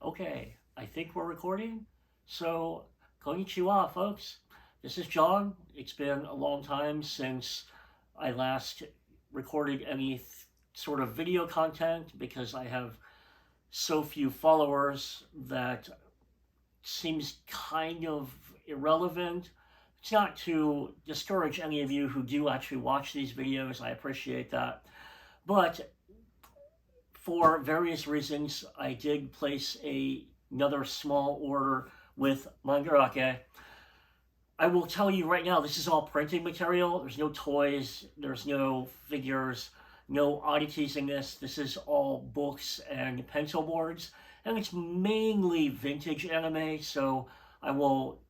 Okay, I think we're recording. So, konnichiwa, folks. This is John. It's been a long time since I last recorded any sort of video content because I have so few followers that seems kind of irrelevant. It's not to discourage any of you who do actually watch these videos. I appreciate that. But for various reasons, I did place another small order with Mandarake. I will tell you right now, this is all printing material. There's no toys, there's no figures, no oddities in this. This is all books and pencil boards, and it's mainly vintage anime, so I will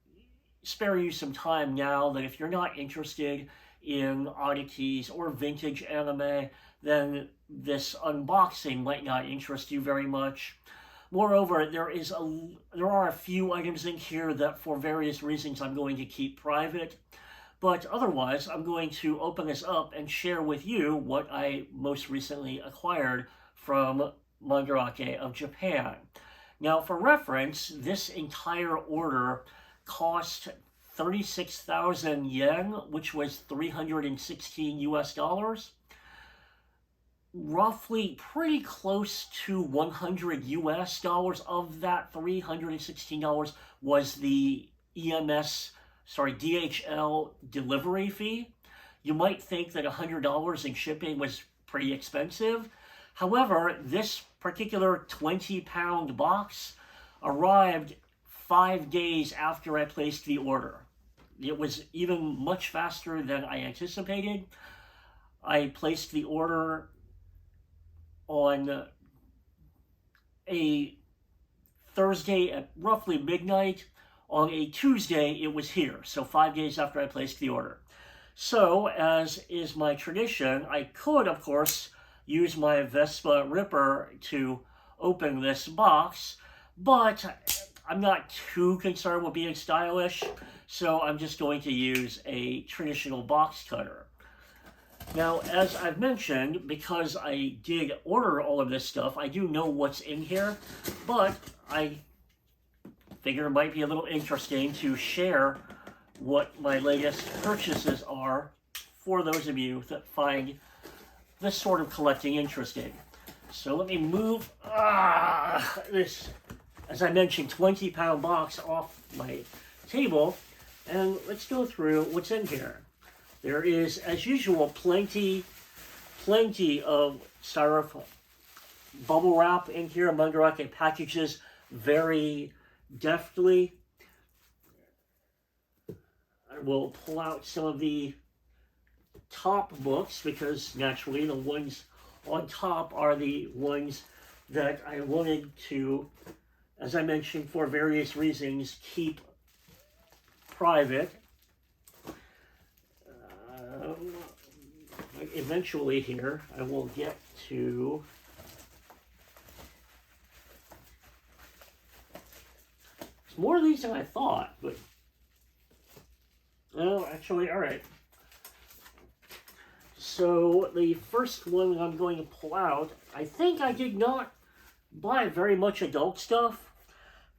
spare you some time now that if you're not interested in oddities or vintage anime, then this unboxing might not interest you very much. Moreover, there are a few items in here that for various reasons I'm going to keep private, but otherwise I'm going to open this up and share with you what I most recently acquired from Mandarake of Japan. Now, for reference, this entire order cost 36,000 yen, which was 316 US dollars. Roughly pretty close to 100 US dollars of that $316 was the DHL delivery fee. You might think that $100 in shipping was pretty expensive. However, this particular 20-pound box arrived 5 days after I placed the order. It was even much faster than I anticipated. I placed the order on a Thursday at roughly midnight. On a Tuesday, it was here, so 5 days after I placed the order. So, as is my tradition, I could, of course, use my Vespa Ripper to open this box, but I'm not too concerned with being stylish, so I'm just going to use a traditional box cutter. Now, as I've mentioned, because I did order all of this stuff, I do know what's in here, but I figure it might be a little interesting to share what my latest purchases are for those of you that find this sort of collecting interesting. So let me move this, as I mentioned, 20-pound box off my table, and let's go through what's in here. There is, as usual, plenty of styrofoam bubble wrap in here. Mandarake packages very deftly. I will pull out some of the top books because naturally the ones on top are the ones that I wanted to, as I mentioned, for various reasons, keep private. Eventually here, I will get to it's more of these than I thought, but oh, actually, all right. So the first one I'm going to pull out, I think I did not buy very much adult stuff.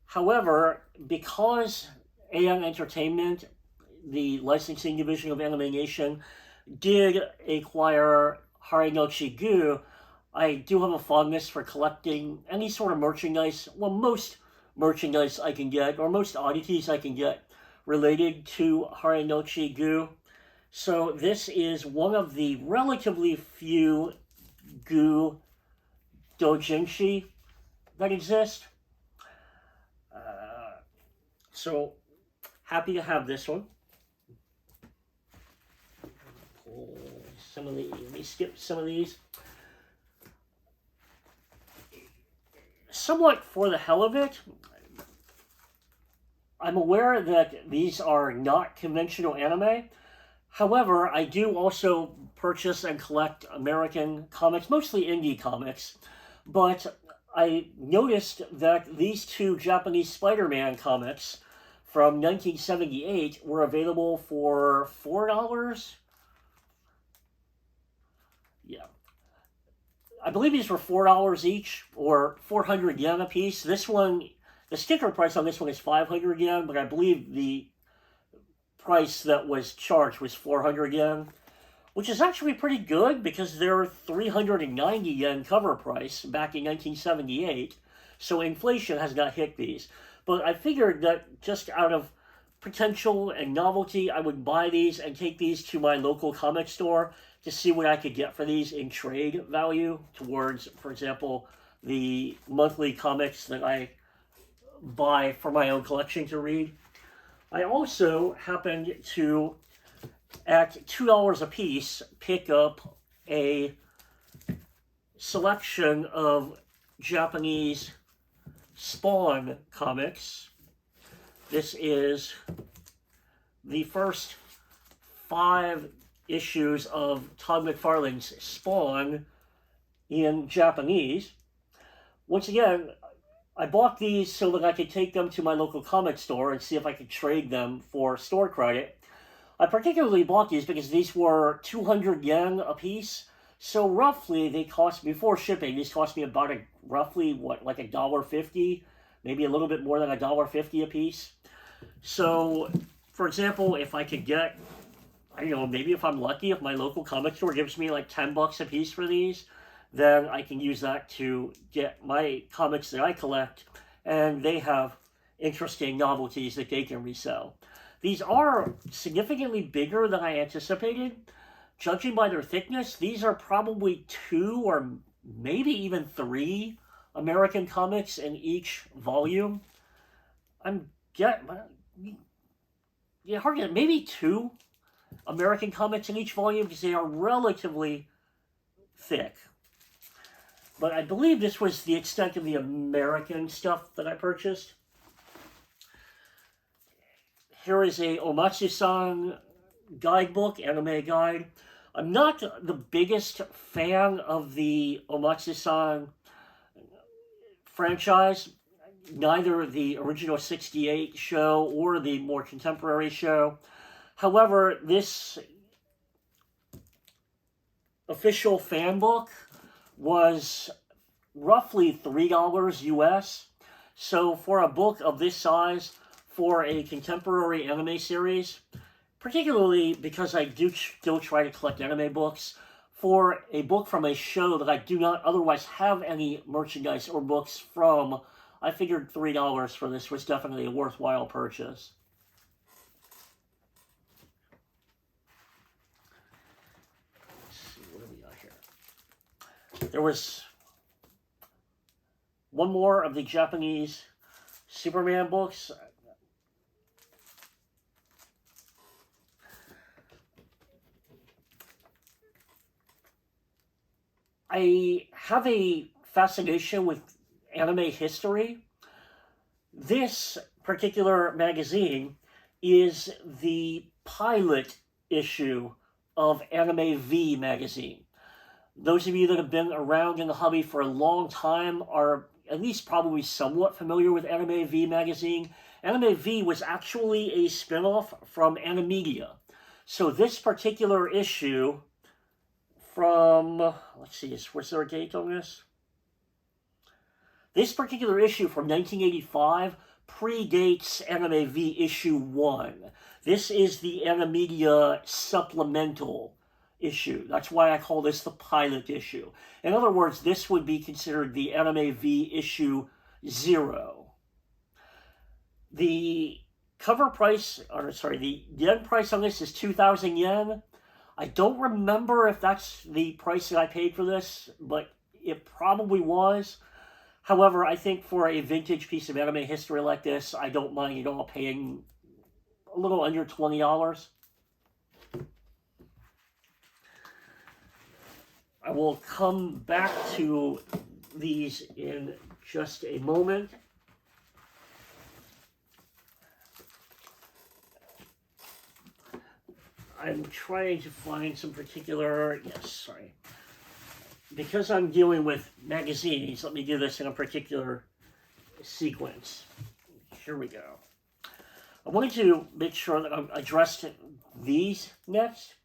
However, because AN Entertainment, the licensing division of AnimeNation, did acquire Harinochi-gu, I do have a fondness for collecting any sort of merchandise, well, most merchandise I can get, or most oddities I can get related to Harinochi-gu. So this is one of the relatively few gu doujinshi that exist. So happy to have this one. Some of the, let me skip some of these. Somewhat for the hell of it, I'm aware that these are not conventional anime. However, I do also purchase and collect American comics, mostly indie comics. But I noticed that these two Japanese Spider-Man comics from 1978 were available for $4. Yeah. I believe these were $4 each, or 400 yen a piece. This one, the sticker price on this one is 500 yen, but I believe the price that was charged was 400 yen, which is actually pretty good because they're 390 yen cover price back in 1978. So inflation has not hit these. But I figured that just out of potential and novelty, I would buy these and take these to my local comic store to see what I could get for these in trade value towards, for example, the monthly comics that I buy for my own collection to read. I also happened to, at $2 a piece, pick up a selection of Japanese Spawn comics. This is the first 5 issues of Todd McFarlane's Spawn in Japanese. Once again, I bought these so that I could take them to my local comic store and see if I could trade them for store credit. I particularly bought these because these were 200 yen a piece. So roughly they cost, before shipping, these cost me about roughly like $1.50, maybe a little bit more than $1.50 a piece. So, for example, if I could get, I don't know, maybe if I'm lucky, if my local comic store gives me like $10 a piece for these, then I can use that to get my comics that I collect, and they have interesting novelties that they can resell. These are significantly bigger than I anticipated. Judging by their thickness, these are probably 2 or maybe even 3 American comics in each volume. Maybe 2 American comics in each volume because they are relatively thick. But I believe this was the extent of the American stuff that I purchased. Here is a Omatsu-san guidebook, anime guide. I'm not the biggest fan of the Omatsu-san franchise, neither the original 68 show or the more contemporary show. However, this official fan book was roughly $3 US. So for a book of this size, for a contemporary anime series, particularly because I do still try to collect anime books, for a book from a show that I do not otherwise have any merchandise or books from, I figured $3 for this was definitely a worthwhile purchase. Let's see, what do we got here? There was one more of the Japanese Superman books. I have a fascination with anime history. This particular magazine is the pilot issue of Anime V magazine. Those of you that have been around in the hobby for a long time are at least probably somewhat familiar with Anime V magazine. Anime V was actually a spin-off from AnimeNation. So this particular issue from, let's see, was there a date on this? This particular issue from 1985 predates Anime V issue 1. This is the AnimeNation supplemental issue. That's why I call this the pilot issue. In other words, this would be considered the Anime V issue 0. The cover price, the yen price on this is 2,000 yen. I don't remember if that's the price that I paid for this, but it probably was. However, I think for a vintage piece of anime history like this, I don't mind at all paying a little under $20. I will come back to these in just a moment. I'm trying to find some particular, because I'm dealing with magazines, let me do this in a particular sequence. Here we go. I wanted to make sure that I addressed these next.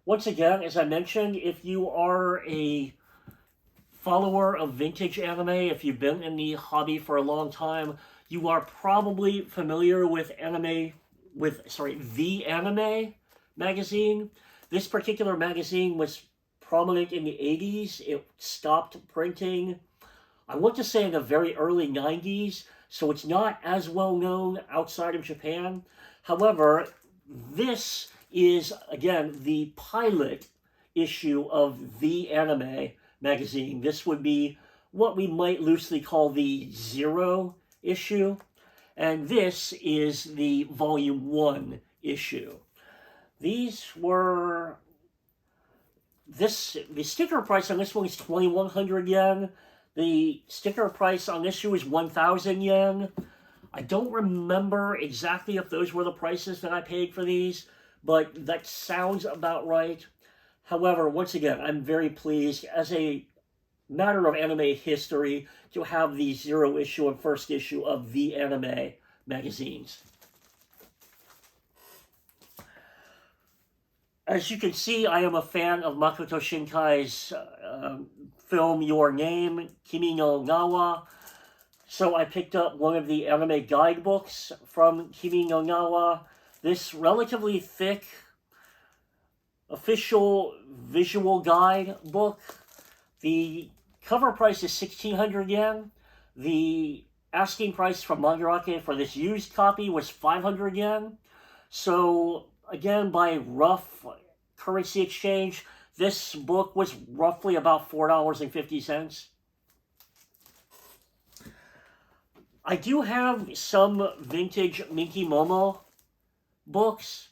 Once again, as I mentioned, if you are a follower of vintage anime, if you've been in the hobby for a long time, you are probably familiar with The Anime magazine. This particular magazine was prominent in the 80s. It stopped printing, I want to say, in the very early 90s, so it's not as well known outside of Japan. However, this is, again, the pilot issue of The Anime magazine. This would be what we might loosely call the 0 issue, and this is the volume 1 issue. The sticker price on this one is 2,100 yen. The sticker price on this shoe is 1,000 yen. I don't remember exactly if those were the prices that I paid for these, but that sounds about right. However, once again, I'm very pleased, as a matter of anime history, to have the 0 issue and 1st issue of The Anime magazines. As you can see, I am a fan of Makoto Shinkai's film Your Name, Kimi no Nawa. So I picked up one of the anime guidebooks from Kimi no Nawa. This relatively thick official visual guide book. The cover price is 1,600 yen. The asking price from Mandarake for this used copy was 500 yen. So again, by rough currency exchange, this book was roughly about $4.50. I do have some vintage Minky Momo books.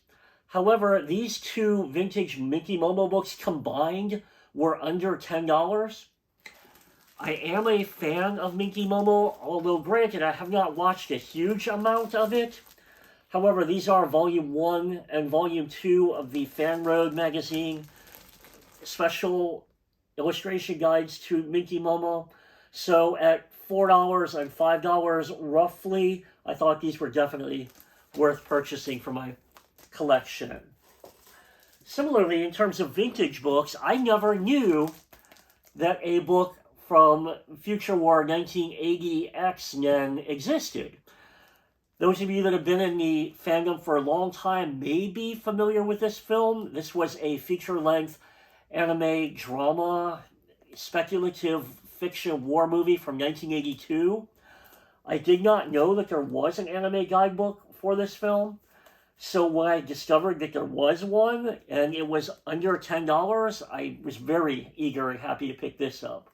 However, these two vintage Minky Momo books combined were under $10. I am a fan of Minky Momo, although granted, I have not watched a huge amount of it. However, these are Volume 1 and Volume 2 of the Fan Road magazine special illustration guides to Minky Momo. So at $4 and $5 roughly, I thought these were definitely worth purchasing for my collection. Similarly, in terms of vintage books, I never knew that a book from Future War 1980 X-Men existed. Those of you that have been in the fandom for a long time may be familiar with this film. This was a feature-length anime drama, speculative fiction war movie from 1982. I did not know that there was an anime guidebook for this film. So when I discovered that there was one and it was under $10, I was very eager and happy to pick this up.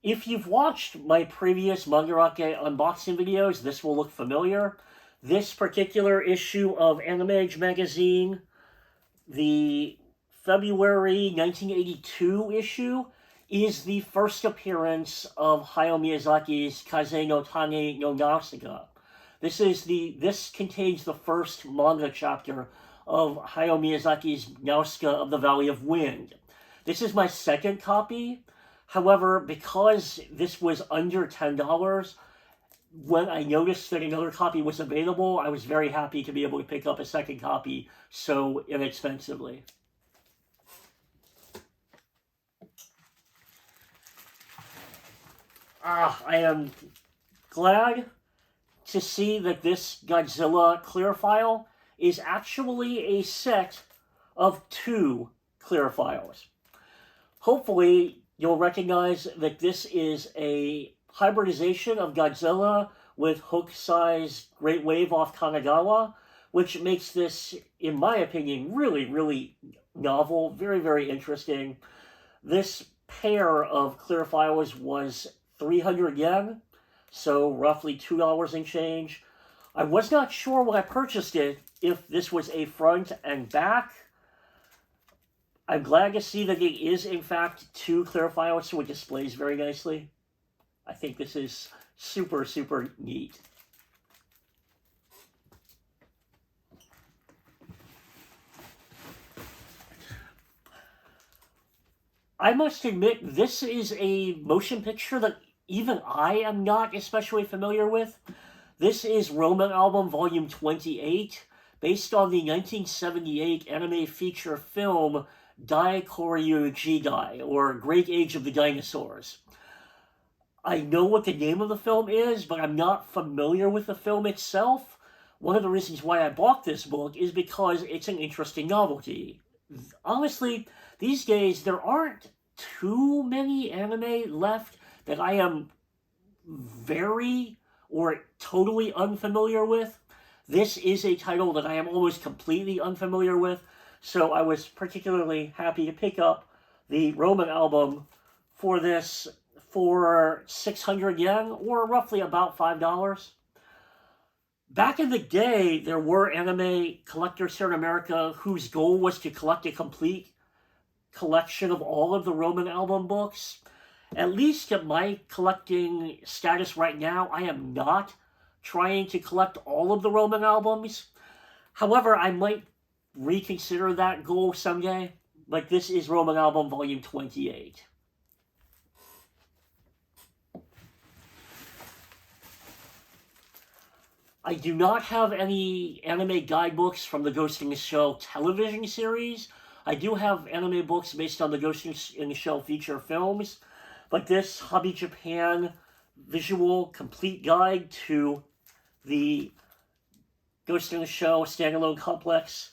If you've watched my previous Mandarake unboxing videos, this will look familiar. This particular issue of AnimeNation magazine, the February 1982 issue, is the first appearance of Hayao Miyazaki's Kaze no Tane no Nausicaa. This contains the first manga chapter of Hayao Miyazaki's Nausicaa of the Valley of Wind. This is my second copy. However, because this was under $10, when I noticed that another copy was available, I was very happy to be able to pick up a second copy so inexpensively. I am glad to see that this Godzilla clear file is actually a set of 2 clear files. Hopefully, you'll recognize that this is a hybridization of Godzilla with Hokusai's Great Wave off Kanagawa, which makes this, in my opinion, really, really novel, very, very interesting. This pair of clear files was 300 yen, so roughly $2 and change. I was not sure when I purchased it if this was a front and back. I'm glad to see that it is, in fact, 2 clear files, so it displays very nicely. I think this is super, super neat. I must admit, this is a motion picture that even I am not especially familiar with. This is Roman Album Volume 28. based on the 1978 anime feature film Dai Koryu Jidai, or Great Age of the Dinosaurs. I know what the name of the film is, but I'm not familiar with the film itself. One of the reasons why I bought this book is because it's an interesting novelty. Honestly, these days there aren't too many anime left that I am very or totally unfamiliar with. This is a title that I am almost completely unfamiliar with, so I was particularly happy to pick up the Roman album for this for 600 yen, or roughly about $5. Back in the day, there were anime collectors here in America whose goal was to collect a complete collection of all of the Roman album books. At least at my collecting status right now, I am not trying to collect all of the Roman albums. However, I might reconsider that goal someday. Like, this is Roman album volume 28. I do not have any anime guidebooks from the Ghost in the Shell television series. I do have anime books based on the Ghost in the Shell feature films, but this Hobby Japan visual complete guide to the Ghost in the Shell standalone complex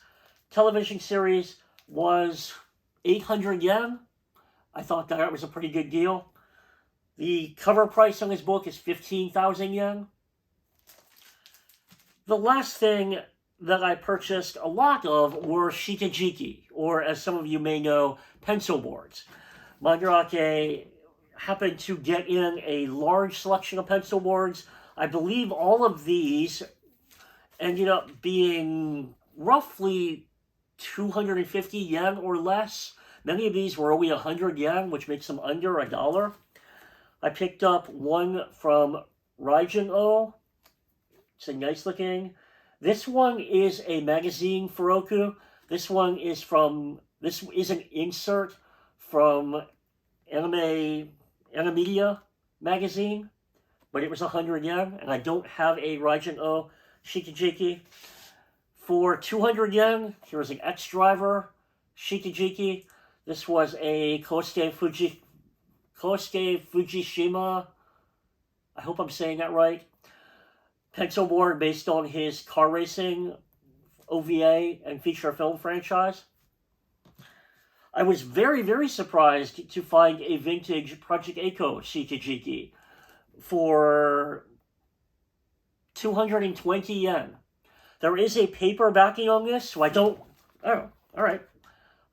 television series was 800 yen. I thought that was a pretty good deal. The cover price on this book is 15,000 yen. The last thing that I purchased a lot of were shikijiki, or as some of you may know, pencil boards. Mandarake happened to get in a large selection of pencil boards. I believe all of these ended up being roughly 250 yen or less. Many of these were only 100 yen, which makes them under $1. I picked up one from Raijin-O. It's a nice looking. This one is a magazine Furoku. This is an insert from AnimeMedia magazine, but it was 100 yen, and I don't have a Raijin-O shikijiki. For 200 yen, here's an X-Driver shikijiki. This was a Kosuke Fujishima, I hope I'm saying that right, pencil board based on his car racing OVA and feature film franchise. I was very, very surprised to find a vintage Project Echo shikijiki for 220 yen. There is a paper backing on this, so alright.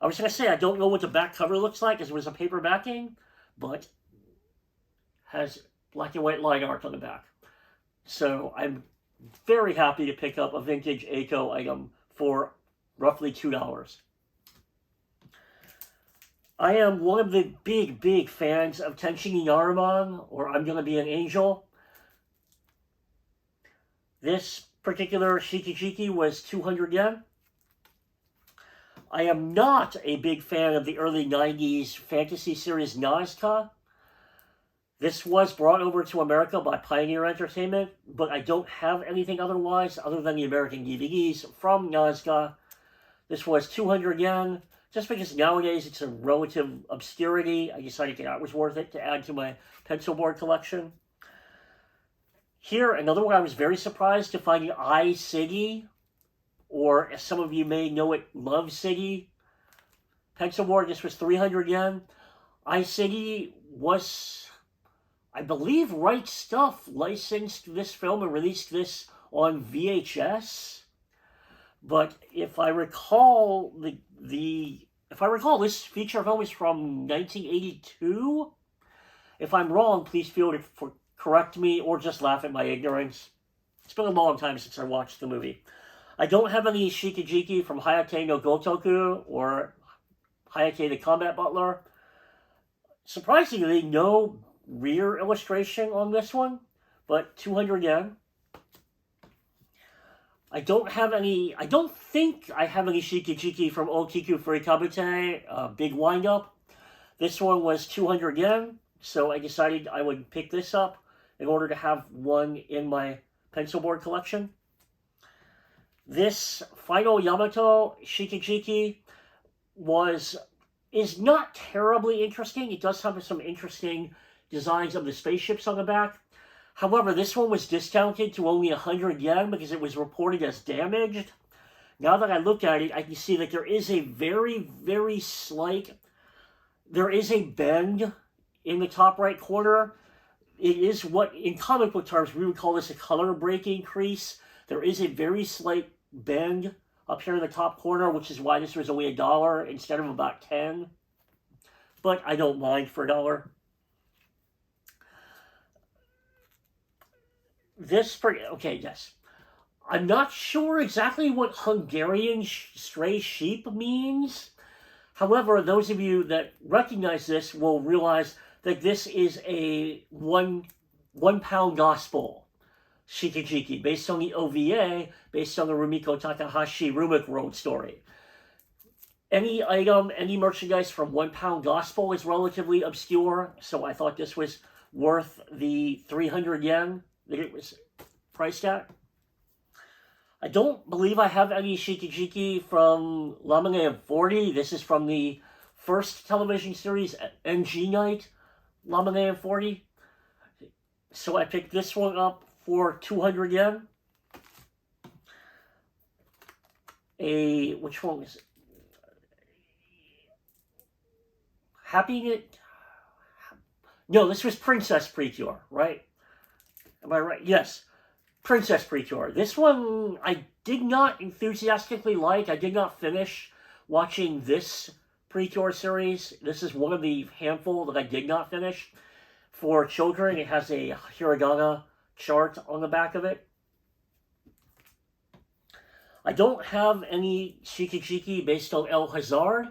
I was going to say, I don't know what the back cover looks like, as it was a paper backing, but has black and white line art on the back. So I'm very happy to pick up a vintage Eiko item for roughly $2. I am one of the big, big fans of Tenshin Yaruman, or I'm Gonna Be an Angel. This particular shikijiki was 200 yen. I am not a big fan of the early 90s fantasy series Nazca. This was brought over to America by Pioneer Entertainment, but I don't have anything otherwise other than the American DVDs from Nazca. This was 200 yen. Just because nowadays it's a relative obscurity, I decided that it was worth it to add to my pencil board collection. Here, another one I was very surprised to find, I Siggy, or as some of you may know it, Love Siggy pencil board. This was 300 yen. I Siggy was, I believe, Right Stuff licensed this film and released this on VHS. But if I recall, this feature film is from 1982. If I'm wrong, please feel free to correct me or just laugh at my ignorance. It's been a long time since I watched the movie. I don't have any shikijiki from Hayate no Gotoku or Hayate the Combat Butler. Surprisingly, no rear illustration on this one, but 200 yen. I don't think I have any shikijiki from Okiku Furikabute, Big Wind-Up. This one was 200 yen, so I decided I would pick this up in order to have one in my pencil board collection. This final Yamato Shikijiki is not terribly interesting. It does have some interesting designs of the spaceships on the back. However, this one was discounted to only 100 yen because it was reported as damaged. Now that I look at it, I can see that there is a very, very slight, there is a bend in the top right corner. It is what, in comic book terms, we would call this a color breaking crease. There is a very slight bend up here in the top corner, which is why this was only $1 instead of about 10. But I don't mind for $1. Okay, yes. I'm not sure exactly what Hungarian stray sheep means. However, those of you that recognize this will realize that this is a one pound gospel Shikijiki, based on the OVA, based on the Rumiko Takahashi Rumik Road story. Any item, any merchandise from 1 pound gospel is relatively obscure, so I thought this was worth the 300 yen that it was priced at. I don't believe I have any Shikijiki from Lamane of 40. This is from the first television series, NG Night, Lamane of 40. So I picked this one up for 200 yen. Which one is it? No, this was Princess Precure, right? Am I right? Yes. Princess Precure. This one I did not enthusiastically like. I did not finish watching this Precure series. This is one of the handful that I did not finish. For children, it has a hiragana chart on the back of it. I don't have any Shikijiki based on El Hazard.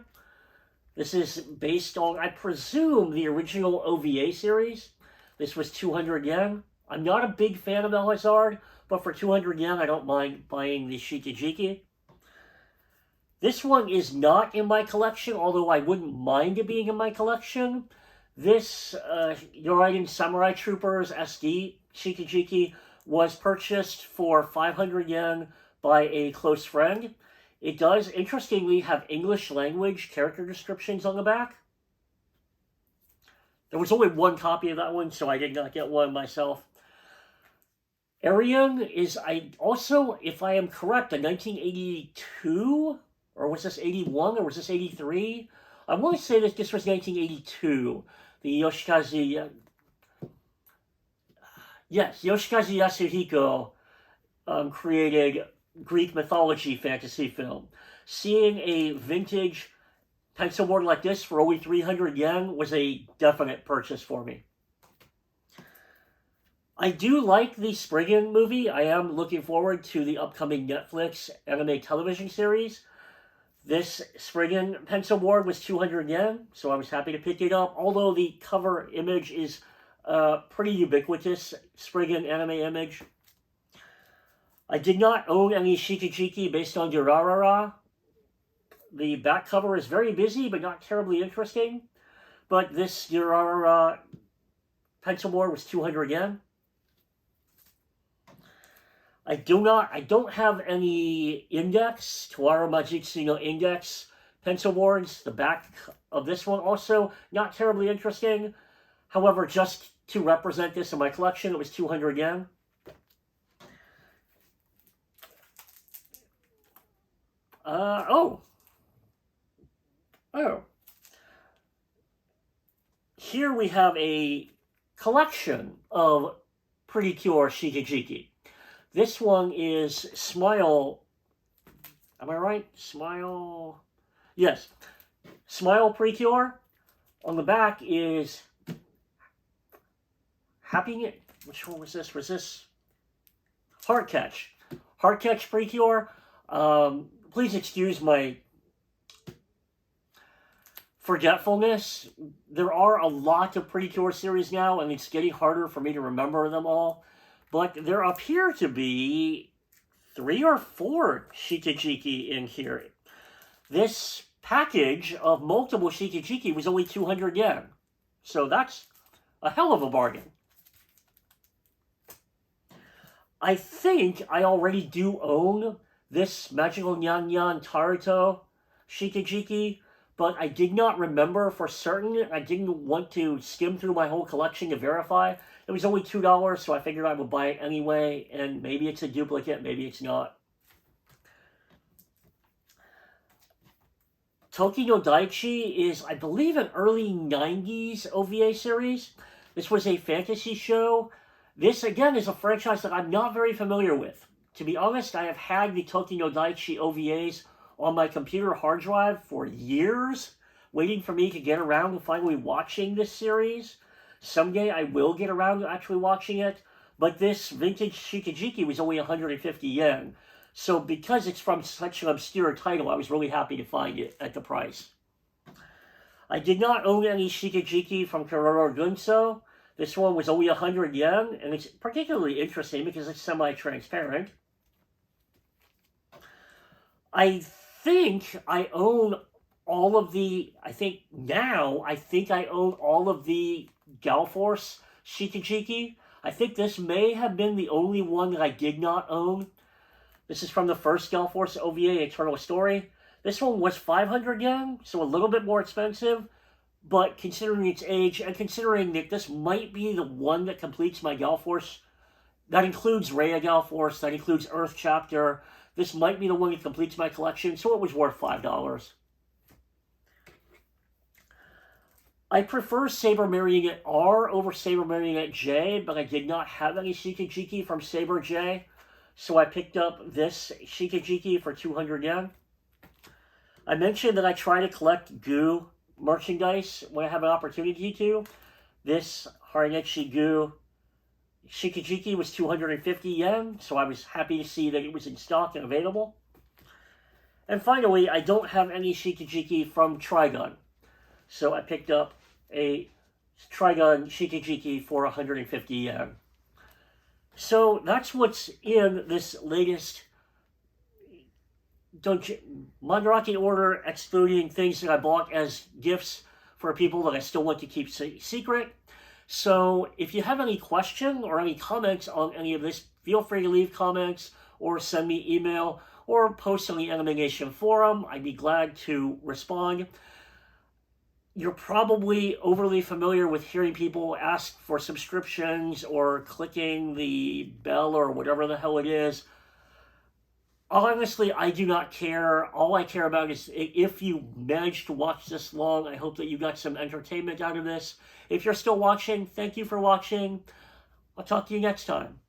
This is based on, I presume, the original OVA series. This was 200 yen. I'm not a big fan of El Hazard, but for 200 yen, I don't mind buying the Shikijiki. This one is not in my collection, although I wouldn't mind it being in my collection. This Yoraiden Samurai Troopers SD Shikijiki was purchased for 500 yen by a close friend. It does, interestingly, have English language character descriptions on the back. There was only one copy of that one, so I did not get one myself. Arian is, if I am correct, a 1982? Or was this 81? Or was this 83? I want to say that this was 1982. The Yoshikazu Yasuhiko created Greek mythology fantasy film. Seeing a vintage pencil board like this for only 300 yen was a definite purchase for me. I do like the Spriggan movie. I am looking forward to the upcoming Netflix anime television series. This Spriggan pencil board was 200 yen, so I was happy to pick it up, although the cover image is pretty ubiquitous Spriggan anime image. I did not own any Shikijiki based on Durarara. The back cover is very busy, but not terribly interesting. But this Durarara pencil board was 200 yen. I don't have any index, Tawara Majitsu no index pencil boards. The back of this one also not terribly interesting. However, just to represent this in my collection, it was 200 yen. Here we have a collection of pretty pure Shikijiki. This one is Smile. Am I right? Smile. Yes. Smile Precure. On the back is Happy. Which one was this? Was this Heart Catch? Heart Catch Precure. Please excuse my forgetfulness. There are a lot of Precure series now, and it's getting harder for me to remember them all. But there appear to be 3 or 4 Shikijiki in here. This package of multiple Shikijiki was only 200 yen. So that's a hell of a bargain. I think I already do own this Magical Nyan Nyan Taruto Shikijiki, but I did not remember for certain. I didn't want to skim through my whole collection to verify. It was only $2, so I figured I would buy it anyway, and maybe it's a duplicate, maybe it's not. Toki no Daichi is, I believe, an early 90s OVA series. This was a fantasy show. This, again, is a franchise that I'm not very familiar with. To be honest, I have had the Toki no Daichi OVAs on my computer hard drive for years, waiting for me to get around to finally watching this series. Someday I will get around to actually watching it, but this vintage Shikijiki was only 150 yen. So because it's from such an obscure title, I was really happy to find it at the price. I did not own any Shikijiki from Kuroro Gunso. This one was only 100 yen, and it's particularly interesting because it's semi-transparent. I think I own all of the, I think I own all of the Galforce Shikijiki. I think this may have been the only one that I did not own. This is from the first Galforce OVA, Eternal Story. This one was 500 yen, so a little bit more expensive, but considering its age, and considering that this might be the one that completes my Galforce, that includes Rhea Galforce, that includes Earth Chapter, this might be the one that completes my collection, so it was worth $5. I prefer Saber Marionette R over Saber Marionette J, but I did not have any Shikijiki from Saber J, so I picked up this Shikijiki for 200 yen. I mentioned that I try to collect Goo merchandise when I have an opportunity to. This Harinetsu Goo Shikijiki was 250 yen, so I was happy to see that it was in stock and available. And finally, I don't have any Shikijiki from Trigun, so I picked up a Trigun Shikijiki for 150 yen. So that's what's in this latest Mandarake order, excluding things that I bought as gifts for people that I still want to keep secret. So if you have any question or any comments on any of this, feel free to leave comments or send me email or post on the AnimeNation forum. I'd be glad to respond. You're probably overly familiar with hearing people ask for subscriptions or clicking the bell or whatever the hell it is. Honestly, I do not care. All I care about is if you managed to watch this long, I hope that you got some entertainment out of this. If you're still watching, thank you for watching. I'll talk to you next time.